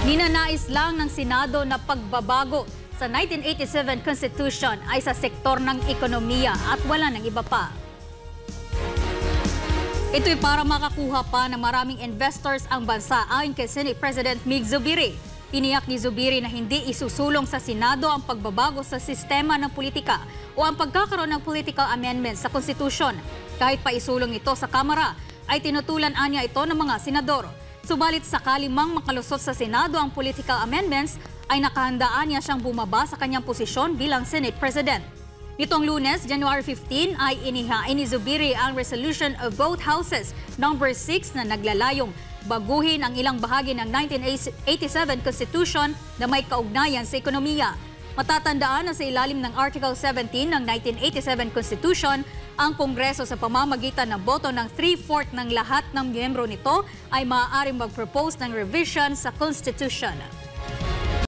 Ninanais lang ng Senado na pagbabago sa 1987 Constitution ay sa sektor ng ekonomiya at wala ng iba pa. Ito'y para makakuha pa ng maraming investors ang bansa ayon kay Senate President Mig Zubiri. Tiniyak ni Zubiri na hindi isusulong sa Senado ang pagbabago sa sistema ng politika o ang pagkakaroon ng political amendments sa konstitusyon. Kahit pa isulong ito sa Kamara, ay tinutulan anya ito ng mga senador. Subalit sakali mang makalusot sa Senado ang political amendments, ay nakahandaan niya siyang bumaba sa kanyang posisyon bilang Senate President. Nitong Lunes, January 15, ay inihain ni Zubiri ang resolution of both houses number 6 na naglalayong baguhin ang ilang bahagi ng 1987 Constitution na may kaugnayan sa ekonomiya. Matatandaan na sa ilalim ng Article 17 ng 1987 Constitution, ang Kongreso sa pamamagitan ng boto ng 3/4 ng lahat ng miyembro nito ay maaaring mag-propose ng revision sa Constitution.